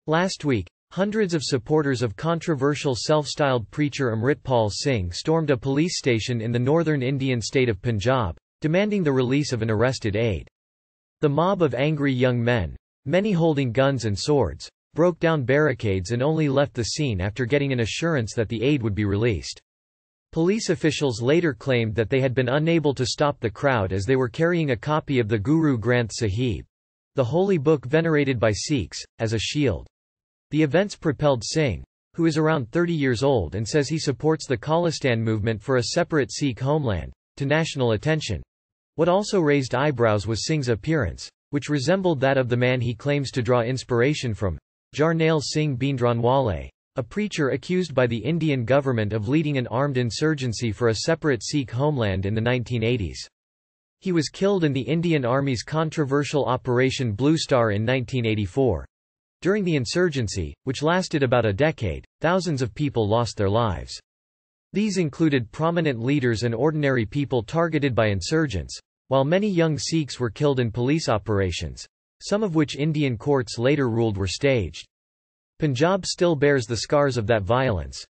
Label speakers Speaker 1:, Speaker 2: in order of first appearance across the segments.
Speaker 1: Last week, hundreds of supporters of controversial self-styled preacher Amritpal Singh stormed a police station in the northern Indian state of Punjab, demanding the release of an arrested aide. The mob of angry young men, many holding guns and swords, broke down barricades and only left the scene after getting an assurance that the aide would be released. Police officials later claimed that they had been unable to stop the crowd as they were carrying a copy of the Guru Granth Sahib, the holy book venerated by Sikhs, as a shield. The events propelled Singh, who is around 30 years old and says he supports the Khalistan movement for a separate Sikh homeland, to national attention. What also raised eyebrows was Singh's appearance, which resembled that of the man he claims to draw inspiration from, Jarnail Singh Bhindranwale, a preacher accused by the Indian government of leading an armed insurgency for a separate Sikh homeland in the 1980s. He was killed in the Indian Army's controversial Operation Blue Star in 1984. During the insurgency, which lasted about a decade, thousands of people lost their lives. These included prominent leaders and ordinary people targeted by insurgents, while many young Sikhs were killed in police operations, some of which Indian courts later ruled were staged. Punjab still bears the scars of that violence.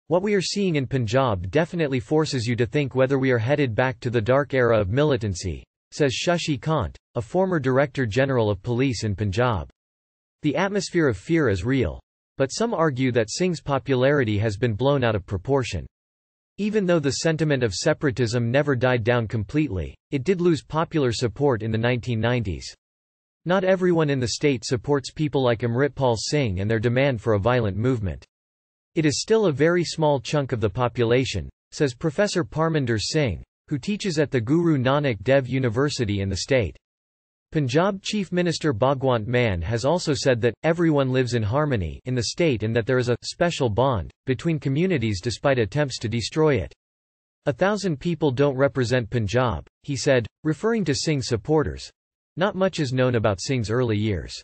Speaker 1: What we are seeing in Punjab definitely forces you to think whether we are headed back to the dark era of militancy, says Shashi Kant, a former Director General of Police in Punjab. The atmosphere of fear is real. But some argue that Singh's popularity has been blown out of proportion. Even though the sentiment of separatism never died down completely, it did lose popular support in the 1990s. Not everyone in the state supports people like Amritpal Singh and their demand for a violent movement. It is still a very small chunk of the population, says Professor Parminder Singh, who teaches at the Guru Nanak Dev University in the state. Punjab Chief Minister Bhagwant Mann has also said that, everyone lives in harmony in the state and that there is a special bond between communities despite attempts to destroy it. 1,000 people don't represent Punjab, he said, referring to Singh's supporters. Not much is known about Singh's early years.